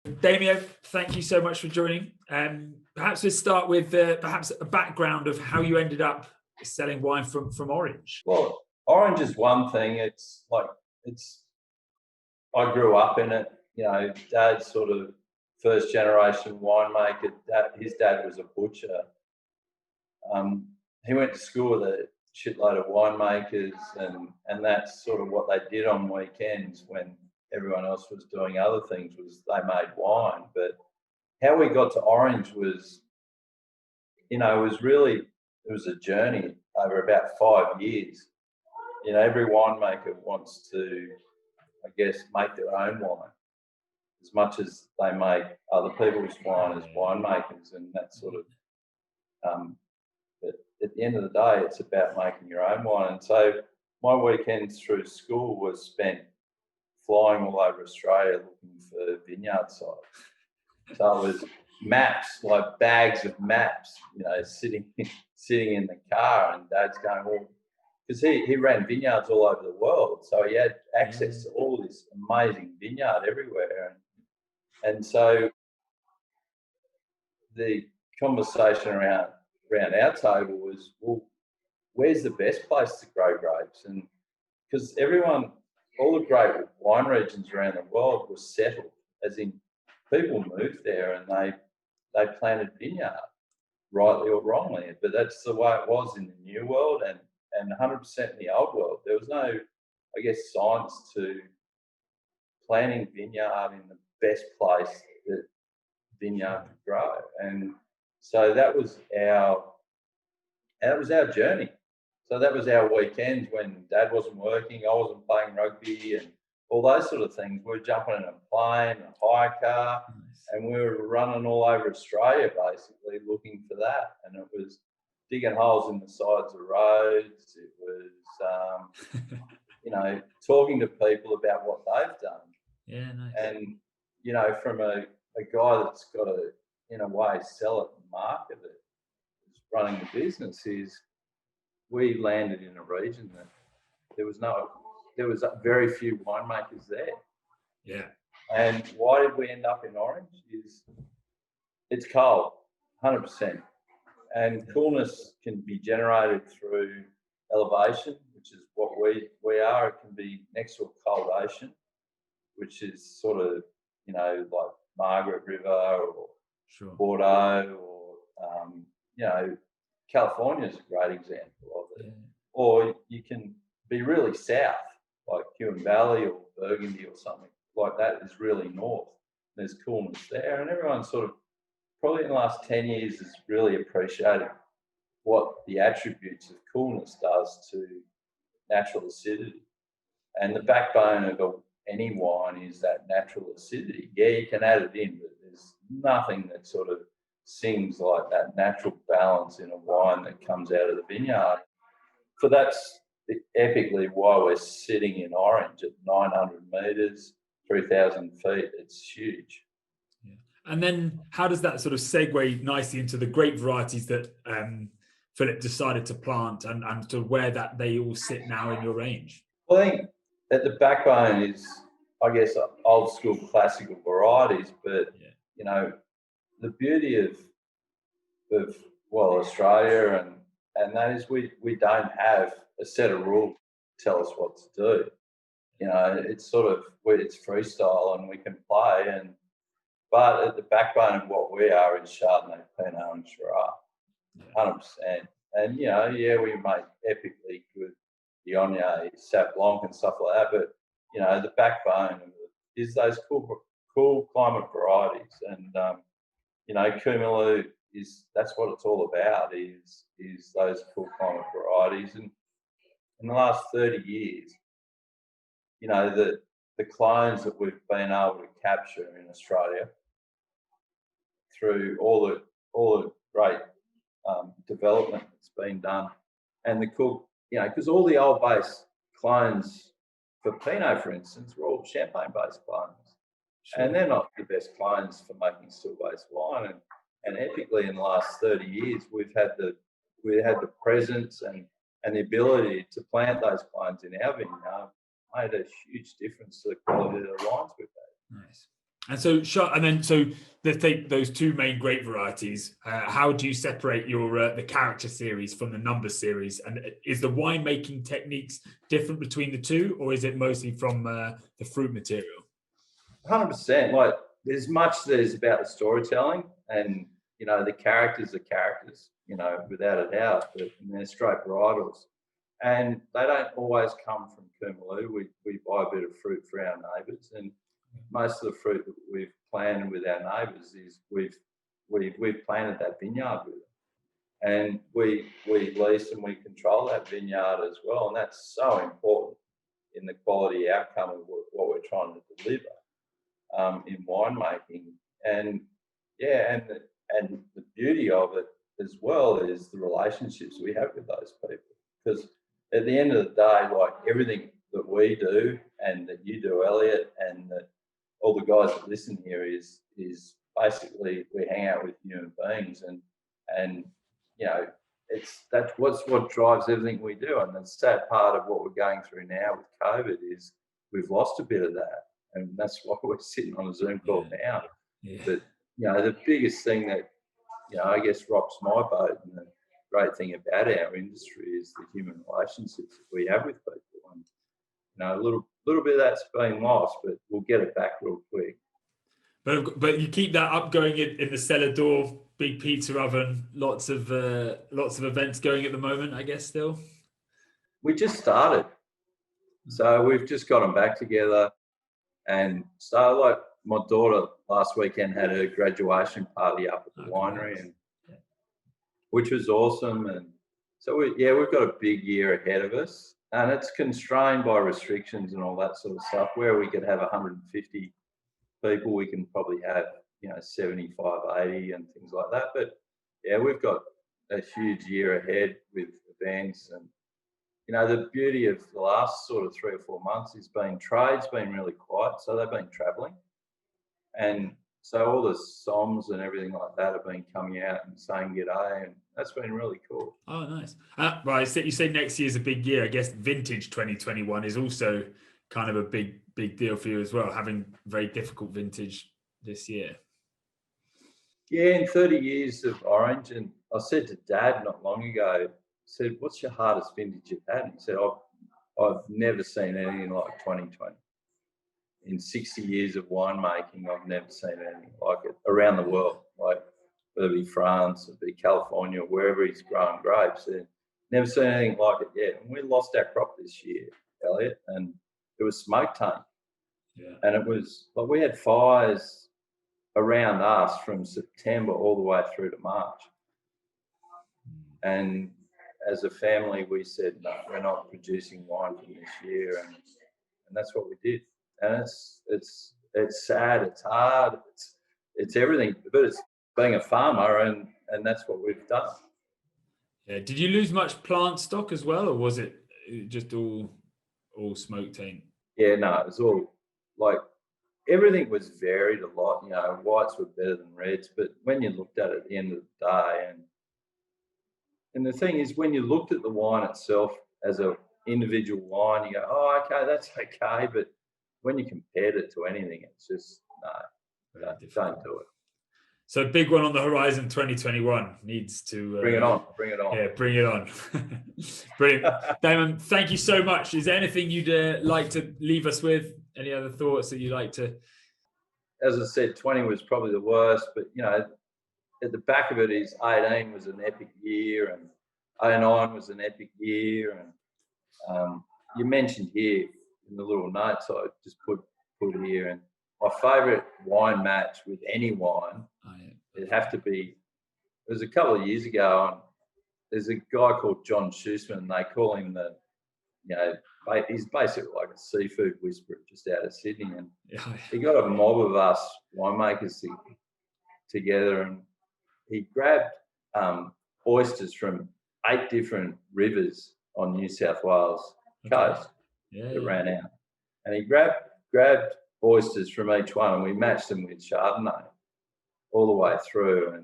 Damien, thank you so much for joining. Perhaps let's start with perhaps a background of how you ended up selling wine from Orange. Well, orange is one thing. I grew up in it. You know, Dad's sort of first generation winemaker. His dad was a butcher. He went to school with a shitload of winemakers, and that's sort of what they did on weekends when everyone else was doing other things. Was they made wine. But how we got to Orange was, it was a journey over about 5 years. You know, every winemaker wants to, I guess, make their own wine as much as they make other people's wine as winemakers, and that sort of. But at the end of the day, it's about making your own wine. And so my weekends through school was spent flying all over Australia looking for vineyard sites. So it was maps, like bags of maps, sitting in the car, and Dad's going, well, because he ran vineyards all over the world, so he had access to all this amazing vineyard everywhere, and so the conversation around our table was, well, where's the best place to grow grapes? And because all the great wine regions around the world were settled, as in people moved there and they planted vineyard, rightly or wrongly, but that's the way it was in the New World and 100% in the Old World. There was no, I guess, science to planting vineyard in the best place that vineyard could grow. And so that was our journey. So that was our weekends when Dad wasn't working, I wasn't playing rugby and all those sort of things. We were jumping in a plane, a hire car, and we were running all over Australia basically looking for that. And it was digging holes in the sides of roads. It was, talking to people about what they've done. Yeah, nice. And, from a guy that's got to, in a way, sell it and market it, who's running the business, is we landed in a region that there was very few winemakers there. Yeah. And why did we end up in Orange? It's cold, 100%. And coolness can be generated through elevation, which is what we are. It can be next to a cold ocean, which is sort of, like Margaret River or Bordeaux or, California is a great example of it. Yeah. Or you can be really south, like Huon Valley or Burgundy or something like that is really north. There's coolness there, and everyone sort of, probably in the last 10 years, has really appreciated what the attributes of coolness does to natural acidity. And the backbone of any wine is that natural acidity. Yeah, you can add it in, but there's nothing that sort of sings like that natural balance in a wine that comes out of the vineyard. So that's epically why we're sitting in Orange at 900 metres, 3,000 feet. It's huge. Yeah. And then how does that sort of segue nicely into the grape varieties that Philip decided to plant and to where that they all sit now in your range? Well, I think at the backbone is, I guess, old school classical varieties, but, the beauty of Australia and that is we don't have a set of rules to tell us what to do. It's sort of, it's freestyle and we can play, but at the backbone of what we are is Chardonnay, Pinot and Shiraz, 100%. And, we make epically good Viognier, Sauv Blanc and stuff like that, but, the backbone of it is those cool climate varieties. And, Coomaloo that's what it's all about, is those cool climate varieties. And in the last 30 years, the clones that we've been able to capture in Australia through all the great development that's been done, and the cool, because all the old base clones for Pinot, for instance, were all champagne-based clones. Sure. And they're not the best clones for making still-based wine. And epically, in the last 30 years, we've had the presence and the ability to plant those clones in our vineyard, made a huge difference to the quality of the wines we've had. Nice. And so let's take those two main grape varieties. How do you separate your the character series from the number series? And is the winemaking techniques different between the two, or is it mostly from the fruit material? 100%. Like there's much that is about the storytelling, and the characters are characters, without a doubt. But they're straight varietals, and they don't always come from Coomaloo. We buy a bit of fruit for our neighbours, and most of the fruit that we've planted with our neighbours is we've planted that vineyard with them, and we lease and we control that vineyard as well, and that's so important in the quality outcome of what we're trying to deliver in winemaking. And yeah, and the beauty of it as well is the relationships we have with those people, because at the end of the day, like everything that we do and that you do, Elliot, and that all the guys that listen here is basically we hang out with human beings, and that's what drives everything we do. And the sad part of what we're going through now with COVID is we've lost a bit of that, and that's why we're sitting on a Zoom call now. Yeah. But the biggest thing that I guess rocks my boat, and the great thing about our industry is the human relationships that we have with people. And a little bit of that's been lost, but we'll get it back real quick. But you keep that up going in the cellar door, big pizza oven, lots of events going at the moment, I guess. Still, we just started, so we've just got them back together, and so like my daughter last weekend had her graduation party up at the winery, and which was awesome. And so we've got a big year ahead of us, and it's constrained by restrictions and all that sort of stuff. Where we could have 150 people, we can probably have 75, 80 and things like that. But yeah, we've got a huge year ahead with events. And the beauty of the last sort of 3 or 4 months is trade's been really quiet, so they've been traveling, and so all the SOMs and everything like that have been coming out and saying g'day, and that's been really cool. Oh, nice. Right, so you say next year's a big year. I guess vintage 2021 is also kind of a big deal for you as well, having very difficult vintage this year. Yeah, in 30 years of orange, and I said to Dad not long ago, I said, "What's your hardest vintage you've had?" And he said, I've never seen anything like 2020. In 60 years of winemaking, I've never seen anything like it around the world, like whether it be France or be California or wherever he's growing grapes. Never seen anything like it yet. And we lost our crop this year, Elliot, and it was smoke taint. Yeah. And it was like we had fires around us from September all the way through to March. And as a family, we said, no, we're not producing wine from this year. And that's what we did. And it's sad, it's hard, it's everything, but it's being a farmer, and that's what we've done. Yeah. Did you lose much plant stock as well, or was it just all smoke taint? Yeah, no, it was all like everything was varied a lot. Whites were better than reds, but when you looked at it at the end of the day, and the thing is, when you looked at the wine itself as an individual wine, you go, oh, okay, that's okay, but when you compared it to anything, it's just no, don't do it. So big one on the horizon, 2021 needs to bring it on. Yeah, bring it on. Brilliant, Damon. Thank you so much. Is there anything you'd like to leave us with? Any other thoughts that you'd like to? As I said, 20 was probably the worst, but at the back of it is 18 was an epic year, and 09 was an epic year, and you mentioned here in the little notes I just put here, and my favourite wine match with any wine, it'd have to be, it was a couple of years ago, and there's a guy called John Schussman, and they call him he's basically like a seafood whisperer just out of Sydney, and he got a mob of us winemakers together, and he grabbed oysters from 8 different rivers on New South Wales coast that ran out, and he grabbed oysters from each one, and we matched them with Chardonnay all the way through,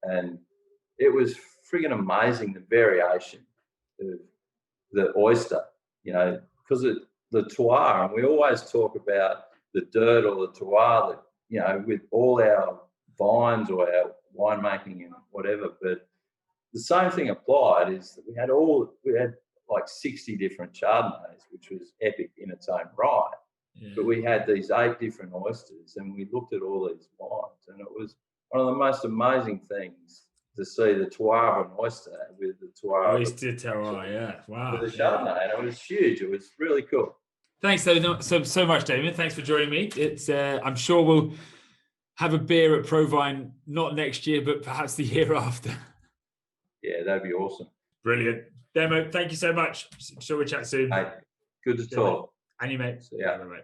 and it was friggin' amazing, the variation of the oyster, because the terroir, and we always talk about the dirt or the terroir that you know, with all our vines or our winemaking and whatever. But the same thing applied is that we had like 60 different Chardonnays, which was epic in its own right. Yeah. But we had these 8 different oysters, and we looked at all these wines, and it was one of the most amazing things to see the Terroir oyster with the Terroir Oyster terroir, yeah. Wow. with the Yeah. Chardonnay, and it was huge. It was really cool. Thanks so much, Damian. Thanks for joining me. It's I'm sure we'll have a beer at Provine, not next year, but perhaps the year after. Yeah, that'd be awesome. Brilliant. Demo, thank you so much. Sure we'll chat soon. Hey, good to talk. And you, mate. See ya. Bye-bye.